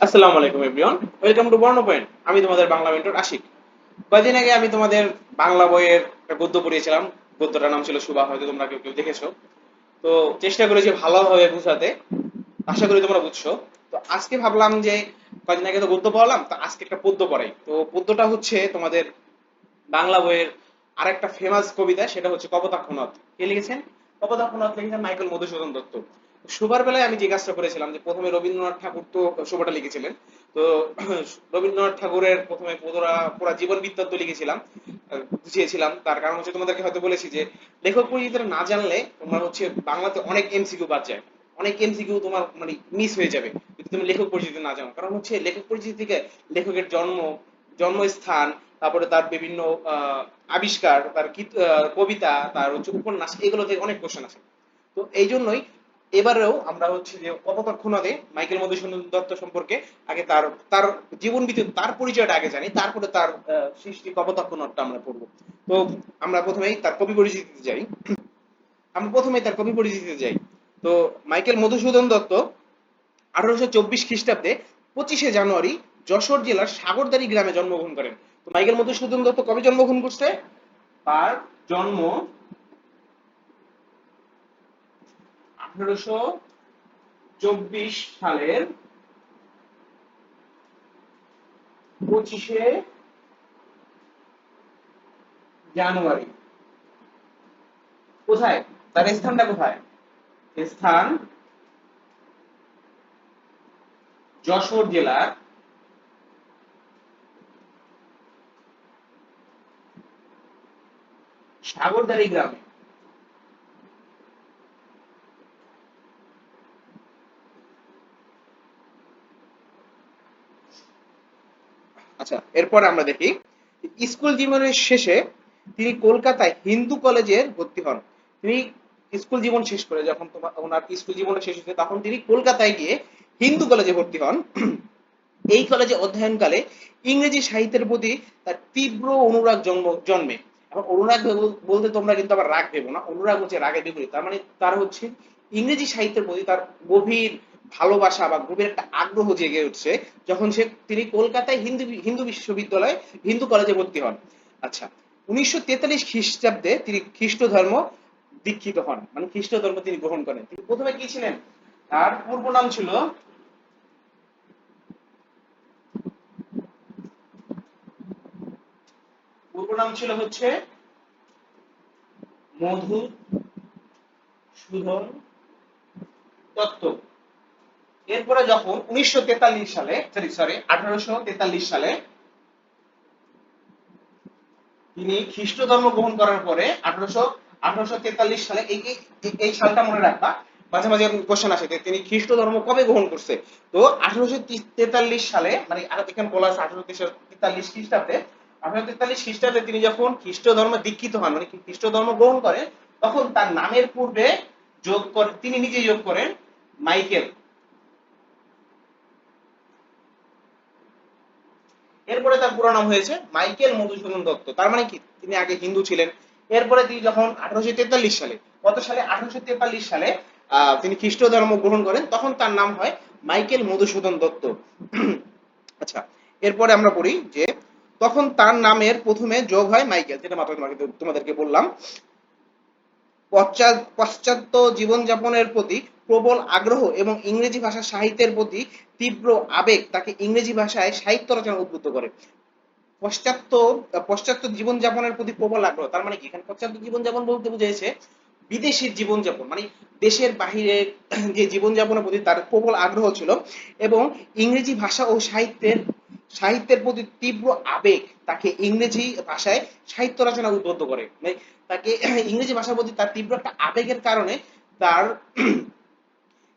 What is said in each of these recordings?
আসসালামু আলাইকুম everyone, welcome to বর্ণ পয়েন্ট। আমি তোমাদের বাংলা মেন্টর আশিক। কয়েকদিন আগে আমি তোমাদের বাংলা বইয়ের একটা গদ্য পড়িয়েছিলাম। গদ্যটার নাম ছিল সুবা, হয়তো তোমরা কেউ কেউ দেখেছো। তো চেষ্টা করেছি ভালোভাবে বোঝাতে, আশা করি তোমরা বুঝছো। তো আজকে ভাবলাম যে কয়েকদিন আগে তো গদ্য পড়ালাম, তো আজকে একটা পদ্য পড়াই। তো পদ্যটা হচ্ছে তোমাদের বাংলা বইয়ের আরেকটা ফেমাস কবিতা, সেটা হচ্ছে কপোতাক্ষ নদ। কে লিখেছেন? কপোতাক্ষ নদ লিখেছেন মাইকেল মধুসূদন দত্ত। শোবার বেলায় আমি যে কাজটা করেছিলাম, যে প্রথমে রবীন্দ্রনাথ ঠাকুর তো শোভাটা লিখেছিলেন। তো রবীন্দ্রনাথ ঠাকুরের প্রথমে পুরা পুরা জীবন বৃত্তান্ত লিখেছিলাম, বুঝিয়েছিলাম। তার কারণ হচ্ছে তোমাদেরকে হয়তো বলেছি যে লেখক পরিচিতিটা না জানলে তোমার হচ্ছে বাংলাতে অনেক এমসিকিউ বাদ যায়, অনেক এমসিকিউ তোমার মানে মিস হয়ে যাবে যদি তুমি লেখক পরিচিতি না জানো। কারণ হচ্ছে লেখক পরিচিতি থেকে লেখকের জন্মস্থান, তারপরে তার বিভিন্ন আবিষ্কার, তার কবিতা, তার হচ্ছে উপন্যাস, এগুলো থেকে অনেক কোশ্চেন আছে। তো এই জন্যই এবারেও আমরা হচ্ছে যে কপোতাক্ষ নদে মাইকেল মধুসূদন দত্ত সম্পর্কে আগে তার তার জীবন বৃত্তান্ত, তার পরিচয়টা আগে জানি, তারপরে তার সৃষ্টি কপোতাক্ষ নদটা আমরা পড়বো। তো আমরা প্রথমেই তার কবি পরিচিতিতে যাই। তো মাইকেল মধুসূদন দত্ত 1824 খ্রিস্টাব্দে 25শে জানুয়ারি যশোর জেলার সাগরদাড়ি গ্রামে জন্মগ্রহণ করেন। তো মাইকেল মধুসূদন দত্ত কবে জন্মগ্রহণ করছে? তার জন্ম 1824 সালের 25শে জানুয়ারি। কোথায়? তার স্থানটা কোথায়? স্থান যশোর জেলার সাগরদাড়ি গ্রামে। আচ্ছা, এরপর আমরা দেখি স্কুল জীবনের শেষে তিনি কলকাতায় হিন্দু কলেজের ভর্তি হন। তিনি স্কুল জীবন শেষ করে যখন ওনার স্কুল জীবনটা শেষ হয়েছে, তখন তিনি কলকাতায় গিয়ে হিন্দু কলেজে ভর্তি হন। এই কলেজে অধ্যয়নকালে ইংরেজি সাহিত্যের প্রতি তার তীব্র অনুরাগ জন্মে। এখন অনুরাগ বলতে তোমরা কিন্তু আবার রাগ ভেবো না, অনুরাগ হচ্ছে রাগের বিপরীত। তার মানে তার হচ্ছে ইংরেজি সাহিত্যের প্রতি তার গভীর ভালোবাসা বা গভীর একটা আগ্রহ জেগে উঠছে যখন তিনি কলকাতায় হিন্দু হিন্দু বিশ্ববিদ্যালয়ে হিন্দু কলেজে ভর্তি হন। আচ্ছা, 1943 খ্রিস্টাব্দে তিনি খ্রিস্ট ধর্ম দীক্ষিত হন, মানে খ্রিস্ট ধর্ম তিনি গ্রহণ করেন। তিনি প্রথমে কি ছিলেন? তার পূর্ব নাম ছিল, হচ্ছে মধুসূদন দত্ত। এরপরে যখন 1943 সালে, সরি 1843 সালে তিনি খ্রিস্ট ধর্ম গ্রহণ করার পরে 1843 সালে, এই সালটা মনে রাখবা, মাঝে মাঝে কোশ্চেন আসে যে তিনি খ্রিস্ট ধর্ম কবে গ্রহণ করছে। তো 1843 সালে, মানে এখানে বলা আছে 1843 খ্রিস্টাব্দে। 1843 খ্রিস্টাব্দে তিনি যখন খ্রিস্ট ধর্মে দীক্ষিত হন, মানে খ্রিস্ট ধর্ম গ্রহণ করেন, তখন তার নামের পূর্বে যোগ করে, তিনি নিজে যোগ করেন মাইকেল। এরপরে তার পুরো নাম হয়েছে মাইকেল মধুসূদন দত্ত। তার মানে কি, তিনি আগে হিন্দু ছিলেন। এরপরে তিনি যখন 1843 সালে, কত সালে? 1843 সালে তিনি খ্রিস্ট ধর্ম গ্রহণ করেন, তখন তার নাম হয় মাইকেল মধুসূদন দত্ত। আচ্ছা, এরপরে আমরা পড়ি যে তখন তার নামের প্রথমে যোগ হয় মাইকেল, যেটা মাত্র তোমাদেরকে বললাম। পাশ্চাত্য জীবনযাপনের প্রতি প্রবল আগ্রহ এবং ইংরেজি ভাষা সাহিত্যের প্রতি তীব্র আবেগ তাকে ইংরেজি ভাষায় সাহিত্য রচনা উদ্বুদ্ধ করে। পশ্চাত্য পশ্চাত্য জীবনযাপনের প্রতি প্রবল আগ্রহ, তার মানে কি, এখানে পশ্চাত্য জীবনযাপন বলতে বুঝাইছে বিদেশের জীবনযাপন, মানে দেশের বাহিরে যে জীবনযাপনের প্রতি তার প্রবল আগ্রহ ছিল। এবং ইংরেজি ভাষা ও সাহিত্যের প্রতি তীব্র আবেগ তাকে ইংরেজি ভাষায় সাহিত্য রচনা উদ্বুদ্ধ করে। মানে তাকে ইংরেজি ভাষার প্রতি তার তীব্র একটা আবেগের কারণে তার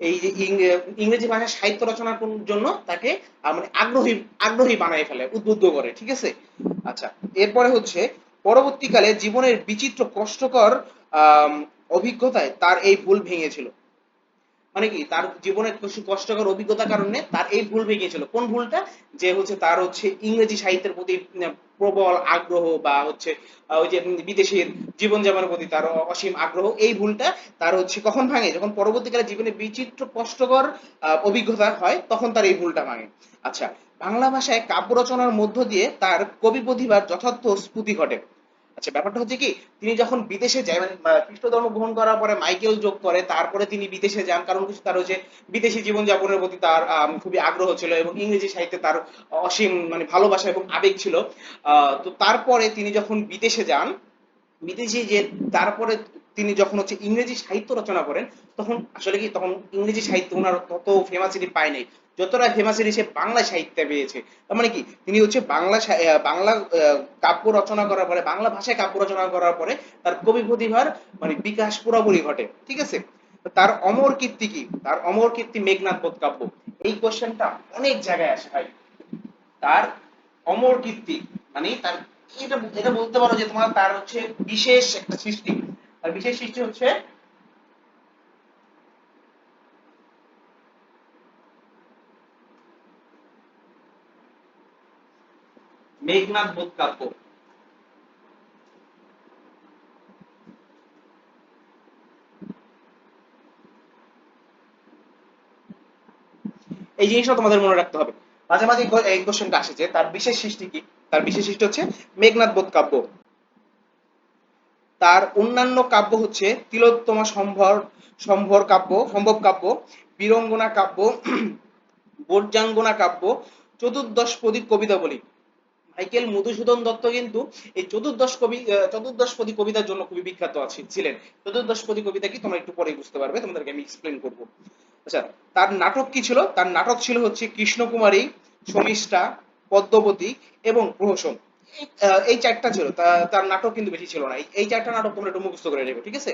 এই যে ইংরেজি ভাষায় সাহিত্য রচনার জন্য তাকে মানে আগ্রহী আগ্রহী বানায় ফেলে, উদ্বুদ্ধ করে। ঠিক আছে? আচ্ছা, এরপরে হচ্ছে পরবর্তীকালে জীবনের বিচিত্র কষ্টকর আম, অভিজ্ঞতায় তার এই ভুল ভেঙেছিল। মানে কি তার জীবনের কিছু কষ্টকর অভিজ্ঞতার কারণে তার এই ভুল হয়ে গিয়েছিল। কোন ভুলটা? যে হচ্ছে তার হচ্ছে ইংরেজি সাহিত্যের প্রতি প্রবল আগ্রহ, বা হচ্ছে ওই যে বিদেশের জীবনযাপনের প্রতি তার অসীম আগ্রহ, এই ভুলটা তার হচ্ছে কখন ভাঙে? যখন পরবর্তীকালে জীবনে বিচিত্র কষ্টকর অভিজ্ঞতা হয়, তখন তার এই ভুলটা ভাঙে। আচ্ছা, বাংলা ভাষায় কাব্য রচনার মধ্য দিয়ে তার কবি প্রতিভার যথার্থ স্ফুতি ঘটে। আচ্ছা, ব্যাপারটা হচ্ছে কি, তিনি যখন বিদেশে যায়, মানে খ্রিস্ট ধর্ম গ্রহণ করার পরে মাইকেল যোগ করে, তারপরে তিনি বিদেশে যান, কারণ কিছু তার হচ্ছে বিদেশি জীবনযাপনের প্রতি তার খুবই আগ্রহ ছিল, এবং ইংরেজি সাহিত্যে তার অসীম মানে ভালোবাসা এবং আবেগ ছিল। তো তারপরে তিনি যখন বিদেশে যান, বিদেশে যে তারপরে তিনি যখন হচ্ছে ইংরেজি সাহিত্য রচনা করেন, তখন আসলে কি, তখন ইংরেজি সাহিত্য ওনার তত ফেমাসিটি পায় নাই যতটা ফেমাসিটি সে বাংলা সাহিত্যে পেয়েছে। তার মানে কি, তিনি হচ্ছে বাংলা কাব্য রচনা করার পরে, বাংলা ভাষায় কাব্য রচনা করার পরে তার কবি প্রতিভার মানে বিকাশ পুরোপুরি ঘটে। ঠিক আছে? তার অমর কীর্তি কি? তার অমর কীর্তি মেঘনাদ বধ কাব্য। এই কোশ্চেনটা অনেক জায়গায় আসে ভাই। তার অমর কীর্তি মানে তার, এটা এটা বলতে পারো যে তোমার তার হচ্ছে বিশেষ একটা সৃষ্টি। আর বিশেষ সৃষ্টি হচ্ছে মেঘনাদ বধ কাব্য। এই জিনিসটা তোমাদের মনে রাখতে হবে। মাঝে মাঝে এই কোশ্চেনটা আসে যে তার বিশেষ সৃষ্টি কি? তার বিশেষ সৃষ্টি হচ্ছে মেঘনাদ বধ কাব্য। তার অন্যান্য কাব্য হচ্ছে তিলোত্তমা সম্ভর, সম্ভব কাব্য, বীরঙ্গনা কাব্য, বর্জাঙ্গনা কাব্য, চতুর্দশপদী কবিতাবলী। মাইকেল মধুসূদন দত্ত কিন্তু এই চতুর্দশপদী কবিতার জন্য খুবই বিখ্যাত ছিলেন। চতুর্দশপদী কবিতা কি তোমরা একটু পরেই বুঝতে পারবে, তোমাদেরকে আমি এক্সপ্লেন করব। আচ্ছা, তার নাটক কি ছিল? তার নাটক ছিল হচ্ছে কৃষ্ণকুমারী, শর্মিষ্ঠা, পদ্মবতী এবং প্রহসন। এই চারটা ছিল। তার নাটক কিন্তু বেশি ছিল না। এই চারটা নাটক তোমরা একটু মুখস্থ করে নেবে, ঠিক আছে?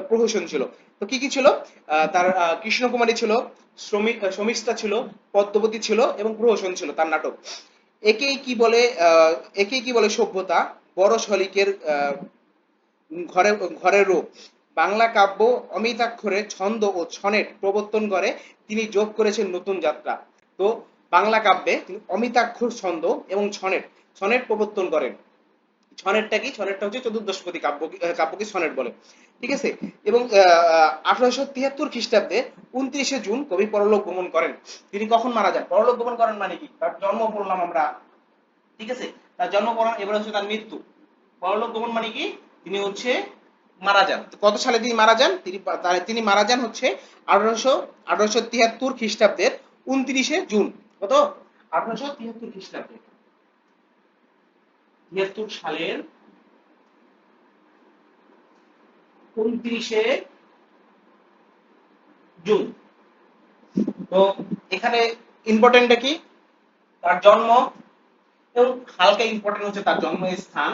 প্রহসন ছিল। তো কি কি ছিল? তার কৃষ্ণকুমারী ছিল, শর্মিষ্ঠা ছিল, পদ্মবতী ছিল এবং প্রহসন ছিল তার নাটক। একেই কি বলে একেই কি বলে সভ্যতা, বড় শলিকের ঘরে ঘরের রূপ। বাংলা কাব্য অমিতাক্ষরে ছন্দ ও ছনেট প্রবর্তন করে তিনি যোগ করেছেন নতুন যাত্রা। তো বাংলা কাব্যে তিনি অমিতাক্ষর ছন্দ এবং ছনেট ছনেট প্রবর্তন করেন। ছনেটটা কি? ছনেটটা হচ্ছে চতুর্দশপদী কাব্যকে ছনেট বলে। ঠিক আছে? এবং 1873 খ্রিস্টাব্দে 29শে জুন কবি পরলোক গমন করেন। তিনি কখন মারা যান? পরলোক গমন করেন মানে কি? তার জন্ম বললাম আমরা, ঠিক আছে? তার জন্ম পড়ান, এবার হচ্ছে তার মৃত্যু। পরলোক গমন মানে কি? তিনি হচ্ছে মারা যান। কত সালে তিনি মারা যান? তিনি মারা যান হচ্ছে 1873 খ্রিস্টাব্দের 29শে জুন। কত? 1873 খ্রিস্টাব্দে, 73 সালের 29শে জুন। তো এখানে ইম্পর্টেন্টটা কি? তার জন্ম, এবং হালকা ইম্পর্টেন্ট হচ্ছে তার জন্মস্থান,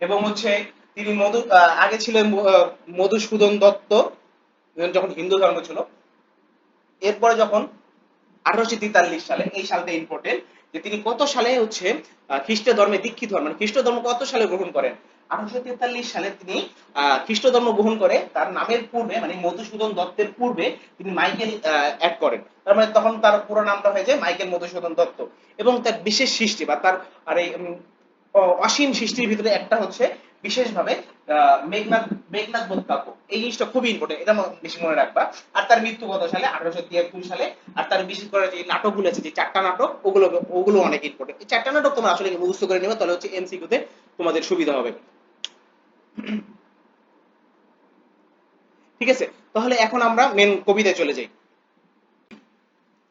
এবং হচ্ছে তিনি আগে ছিলেন মধুসূদন দত্ত যখন হিন্দু ধর্ম ছিল। এরপরে যখন 1843 সালে, এই সালটা ইম্পর্টেন্ট, যে তিনি কত সালে হচ্ছে খ্রিস্ট ধর্মে দীক্ষিত হন, মানে খ্রিস্ট ধর্ম কত সালে গ্রহণ করেন? 1843 সালে তিনি খ্রিস্ট ধর্ম গ্রহণ করে তার নামের পূর্বে, মানে মধুসূদন দত্তের পূর্বে তিনি মাইকেল অ্যাড করেন। তার মানে তখন তার পুরো নামটা হয়ে যায় মাইকেল মধুসূদন দত্ত। এবং তার বিশেষ সৃষ্টি বা তার আর এই অসীম সৃষ্টির ভিতরে একটা হচ্ছে বিশেষভাবে মেঘনাদ মেঘনাদ বধ কাব্য। এই জিনিসটা খুবই ইম্পর্টেন্ট, এটা বেশি মনে রাখবা। আর তার মৃত্যু কত সালে? 1873 সালে। আর তার বিশেষ করে যে নাটকগুলো আছে, যে চারটা নাটক, ওগুলো ওগুলো অনেক ইম্পর্টেন্ট। এই চারটা নাটক তোমরা আসলে মুখস্থ করে নেবে, তাহলে হচ্ছে এমসিকিউ তে তোমাদের সুবিধা হবে। ঠিক আছে? তাহলে এখন আমরা মেন কবিতায় চলে যাই।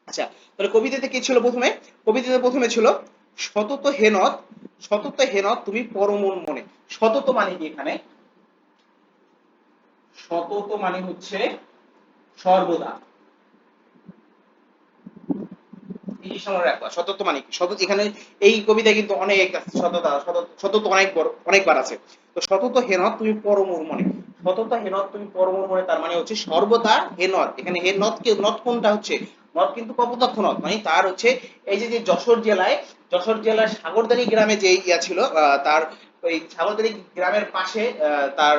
আচ্ছা, তাহলে কবিতাতে কি ছিল প্রথমে? কবিতাতে প্রথমে ছিল সতত হেনত, সতত হেনত তুমি পরমন মনে। সতত মানে কি এখানে? সতত মানে হচ্ছে সর্বদা। এই জিনিসটা মনে রাখবা, সতত মানে কি? সতত এখানে এই কবিতায় কিন্তু অনেক সততা, সতত অনেক বড় অনেকবার আছে। তো সতত হেনত তুমি পরমর মনে, সতত হেনত তুমি পরমর মনে, তার মানে হচ্ছে সর্বদা হেনত। এখানে হে নদ কে, নদ কোনটা হচ্ছে? নদ কিন্তু কপোতাক্ষ নদ, মানে তার হচ্ছে এই যে যশোর জেলায়, যশোর জেলার সাগরদাড়ি গ্রামে যে ইয়া ছিল, তার ওই সাগরদাড়ি গ্রামের পাশে তার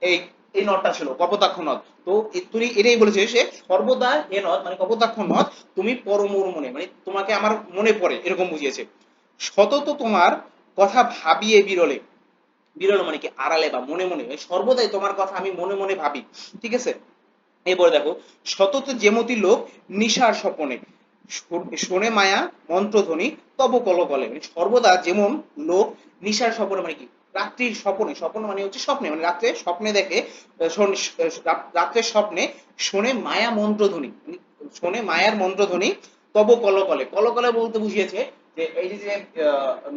এই এই নদটা ছিল কপোতাক্ষ নদ। তো তুমি এটাই বলেছে সে সর্বদা এ নদ মানে কপোতাক্ষ নদ তুমি পরমোর মনে, মানে তোমাকে আমার মনে পড়ে এরকম বুঝিয়েছে। সতত তোমার কথা ভাবিয়ে বিরলে, বিরল মানে কি আড়ালে বা মনে মনে, সর্বদাই তোমার কথা আমি মনে মনে ভাবি, ঠিক আছে। এরপরে দেখো, সতত যেমতি লোক নিশার স্বপনে শোনে মায়া মন্ত্রধ্বনি তব কলকলে, মানে সর্বদা যেমন লোক নিশার স্বপনে মানে কি রাত্রির স্বপনে, স্বপ্ন মানে হচ্ছে স্বপ্নে, মানে রাত্রে স্বপ্নে দেখে, রাত্রের স্বপ্নে শোনে মায়া মন্ত্রধ্বনি, মানে শোনে মায়ার মন্ত্রধ্বনি তব কলকলে, কলকলে বলতে বুঝিয়েছে যে এই যে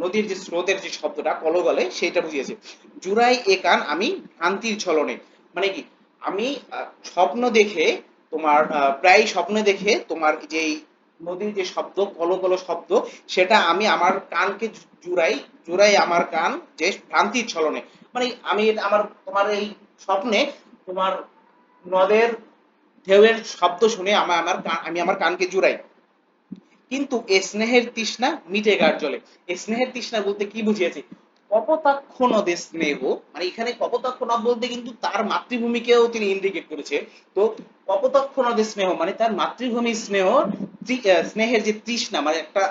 নদীর যে স্রোতের যে শব্দটা কলকলে সেইটা বুঝিয়েছে। জুড়াই এ কান আমি ভ্রান্তির ছলনে, মানে কি আমি স্বপ্ন দেখে তোমার প্রায় স্বপ্ন দেখে তোমার যেই নদীর যে শব্দ কলকল শব্দ সেটা আমি আমার কানকে জুড়াই, জুড়াই আমার কান যে ভ্রান্তির ছলনে, মানে আমি আমার তোমার এই স্বপ্নে তোমার নদের ঢেউয়ের শব্দ শুনে আমি আমার কানকে জুড়াই। কিন্তু এ স্নেহের তৃষ্ণা মিটে কার জলে, এই স্নেহের তৃষ্ণা বলতে কি বুঝিয়েছে, কপোতাক্ষ নদের স্নেহ, মানে এখানে কপোতাক্ষ নদ বলতে কিন্তু তার মাতৃভূমিকেও তিনি ইন্ডিকেট করেছে। তো কপোতাক্ষ নদের স্নেহ মানে তার মাতৃভূমির স্নেহ, স্নেহের যে তৃষ্ণা মানে একটা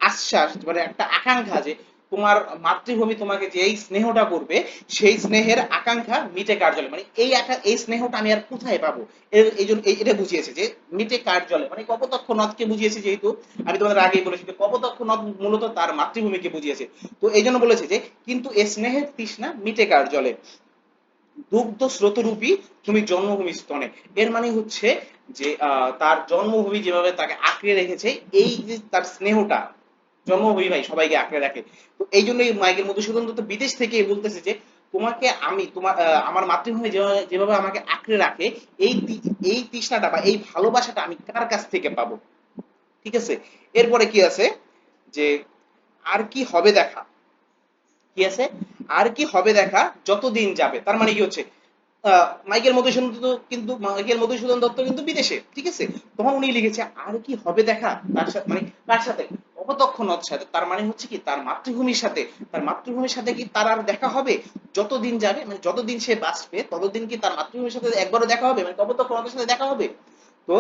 আশ্বাস, মানে একটা আকাঙ্ক্ষা যে তোমার মাতৃভূমি তোমাকে যে এই স্নেহটা করবে, সেই স্নেহের আকাঙ্ক্ষা মিটে কার জলে, মানে এই স্নেহটা আমি আর কোথায় পাবো, এই জন্য এটা বুঝিয়েছে যে মিটে কার জলে, মানে কপোতাক্ষ নদকে বুঝিয়েছে, যেহেতু আমি তোমাদের আগেই বলেছি যে কপোতাক্ষ নদ মূলত তার মাতৃভূমিকে বুঝিয়েছে। তো এই জন্য বলেছে যে কিন্তু এ স্নেহের তৃষ্ণা মিটে কার জলে, দুগ্ধ স্রোতরূপী তুমি জন্মভূমি স্তনে, এর মানে হচ্ছে যে তার জন্মভূমি যেভাবে তাকে আঁকড়ে রেখেছে, এই যে তার স্নেহটা, জন্মভূমি ভাই সবাইকে আঁকড়ে রাখে। তো এই জন্যই মাইকেল মধুসূদন দত্ত বিদেশ থেকে বলতেছে যে তোমাকে আমি তোমার আমার মাতৃভূমি যেভাবে যেভাবে আমাকে আঁকড়ে রাখে, এই তৃষ্ণাটা বা এই ভালোবাসাটা আমি কার কাছ থেকে পাবো, ঠিক আছে। এরপরে কি আছে যে আর কি হবে দেখা, কি আছে আর কি হবে দেখা যতদিন যাবে, তার মানে কি হচ্ছে মাইকেল মধুসূদন দত্ত কিন্তু বিদেশে, ঠিক আছে। তখন উনি লিখেছে আর কি হবে দেখা, তার সাথে মানে কার সাথে, কপোতাক্ষ নদ সাথে, তার মানে হচ্ছে কি তার মাতৃভূমির সাথে, তার মাতৃভূমির সাথে কি তার আর দেখা হবে যতদিন যাবে, মানে যতদিন সে বাঁচবে ততদিন কি তার মাতৃভূমির সাথে একবারও দেখা হবে, মানে কপোতাক্ষ নদের সাথে দেখা হবে। তো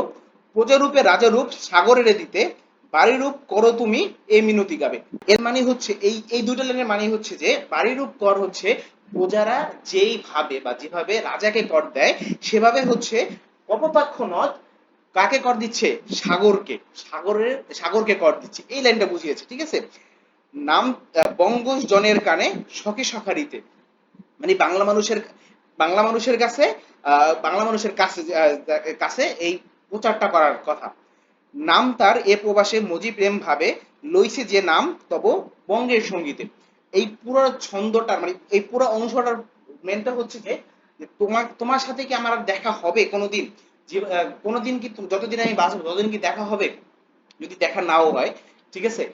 প্রজারূপে রাজারূপ সাগরের দিতে বাড়িরূপ করো তুমি এ মিনতি গাবে, এর মানে হচ্ছে এই দুইটা লাইনের মানে হচ্ছে যে বাড়িরূপ কর হচ্ছে প্রজারা যেই ভাবে বা যেভাবে রাজাকে কর দেয় সেভাবে হচ্ছে কপোতাক্ষ নদ কাকে কর দিচ্ছে, সাগরকে, সাগরকে কর দিচ্ছে, এই লাইনটা বুঝিয়েছে, ঠিক আছে। নাম বঙ্গজ জনের কানে সখী সখারিতে, মানে বাংলা মানুষের কাছে বাংলা মানুষের কাছে কাছে এই প্রচারটা করার কথা। নাম তার এ প্রবাসে মজি প্রেম ভাবে লইছে যে নাম তব বঙ্গের সঙ্গীতে, এই পুরো ছন্দটা মানে এই পুরো অংশটার মেনটা হচ্ছে যে তোমার তোমার সাথে কি আমার আর দেখা হবে কোনোদিন, যে কোনোদিন কি যতদিন আমি বাঁচবো ততদিন কি দেখা হবে, যদি দেখা নাও হয়, ঠিক আছে।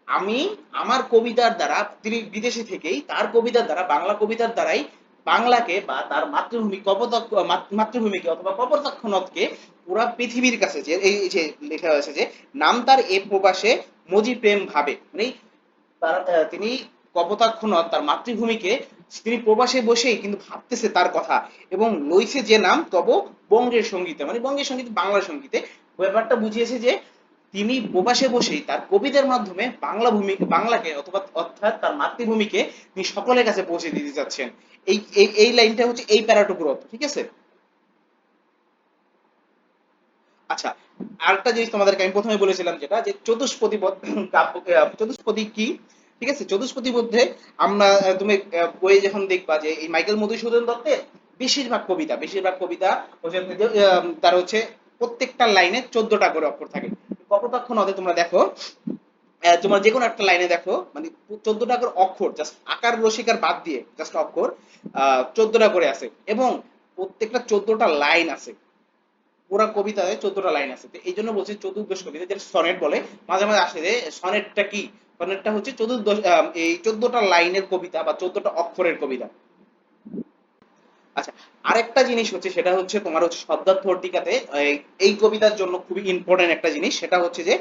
আমি আমার কবিতার দ্বারা, তিনি বিদেশে থেকেই তার কবিতার দ্বারা, বাংলা কবিতার দ্বারাই বাংলাকে বা তার মাতৃভূমি কপোতাক্ষ মাতৃভূমিকে অথবা কপোতাক্ষ নদকে পুরা পৃথিবীর কাছে যে এই যে লেখা হয়েছে যে নাম তার এ প্রবাসে মজি প্রেম ভাবে, মানে তার তিনি কপোতাক্ষ নদ তার মাতৃভূমিকে তিনি প্রবাসে বসেই কিন্তু ভাবতেছে তার কথা, এবং লইছে যে নাম তব বঙ্গের সঙ্গীতে, মানে বঙ্গের সঙ্গীত বাংলার সঙ্গীতে, ব্যাপারটা বুঝিয়েছে যে তিনি প্রবাসে বসেই তার কবিতার মাধ্যমে বাংলাকে অথবা অর্থাৎ তার মাতৃভূমিকে তিনি সকলের কাছে পৌঁছে দিতে যাচ্ছেন। এই লাইনটা হচ্ছে এই প্যারাটুকুর অর্থ, ঠিক আছে। আচ্ছা, আরেকটা জিনিস তোমাদেরকে আমি প্রথমে বলেছিলাম যেটা যে চতুষ্পদী কাব্য, চতুষ্পদী কি, ঠিক আছে। চতুষ্পদী মধ্যে আমরা তুমি বইয়ে যখন দেখবা যে এই মাইকেল মধুসূদন দত্তের বেশিরভাগ কবিতা হচ্ছে তার হচ্ছে প্রত্যেকটা লাইনে 14টা করে অক্ষর থাকে। কপোতাক্ষ নদে তোমরা দেখো তোমার যে কোনো একটা লাইনে দেখো মানে 14টা করে অক্ষর, জাস্ট আকার রসিকার বাদ দিয়ে জাস্ট অক্ষর 14টা করে আছে, এবং প্রত্যেকটা 14টা লাইন আছে, পুরা কবিতায় 14টা লাইন আছে। তো এই জন্য বলছি চতুর্দশ কবিতা, যেটা সনেট বলে। মাঝে মাঝে আসে যে সনেটটা কি, সনেটটা হচ্ছে চতুর্দশ এই 14টা লাইনের কবিতা বা 14টা অক্ষরের কবিতা। আচ্ছা, আরেকটা জিনিস হচ্ছে সেটা হচ্ছে তোমার হচ্ছে শব্দার্থ টীকাতে এই কবিতার জন্য খুবই ইম্পর্টেন্ট একটা জিনিস, সেটা হচ্ছে যে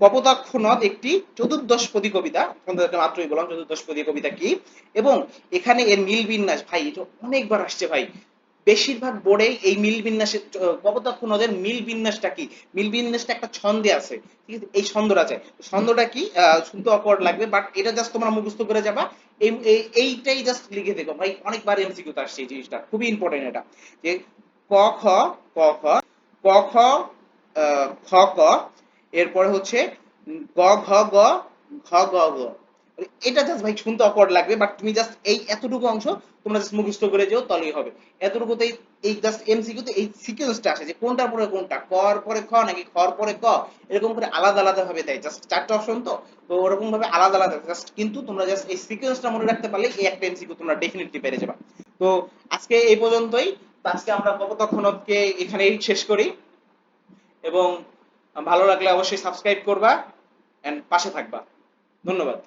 কপোতাক্ষ নদ একটি চতুর্দশপদী কবিতা, তোমাদেরকে মাত্রই বললাম চতুর্দশপদী কবিতা কি, এবং এখানে এর মিল বিন্যাস ভাই এটা অনেকবার আসছে ভাই, বেশিরভাগ বোর্ডে এই মিল বিন্যাসের কপোতাক্ষ নদের মিল বিন্যাসটা কি, মিল বিন্যাসটা একটা ছন্দে আছে, ঠিক আছে, এই ছন্দটা চাই। ছন্দটা কি শুনতে অকওয়ার্ড লাগবে, বাট এটা জাস্ট তোমরা মুখস্থ করে যাবা। এইটাই জাস্ট লিখে দেখো ভাই, অনেকবার এমসিকিউতে আসছে এই জিনিসটা, খুবই ইম্পর্টেন্ট এটা, যে ক খ, ক খ, ক খ, খ ক, এরপরে হচ্ছে গ ঘ গ, ঘ গ ঘ। এটা জাস্ট ভাই শুনতে অকওয়ার্ড লাগবে, বাট তুমি জাস্ট এই এতটুকু অংশ তোমরা জাস্ট মুখস্থ করে যেও, তাহলেই হবে। এতটুকুতেই এই জাস্ট এমসিকিউতে এই সিকোয়েন্সটা আসে যে কোনটার পরে কোনটা, কর পরে খ নাকি খর পরে ক, এরকম করে আলাদা আলাদা ভাবে দেয়, জাস্ট চারটা অপশন তো, তো ওরকম ভাবে আলাদা আলাদা জাস্ট, কিন্তু তোমরা জাস্ট এই সিকোয়েন্সটা মনে রাখতে পারলে এই একটা এমসিকিউ তোমরা ডেফিনেটলি পেরে যাবে। তো আজকে এই পর্যন্তই। তো আজকে আমরা কপোতাক্ষ নদকে এখানেই শেষ করি, এবং ভালো লাগলে অবশ্যই সাবস্ক্রাইব করবা এন্ড পাশে থাকবা। ধন্যবাদ।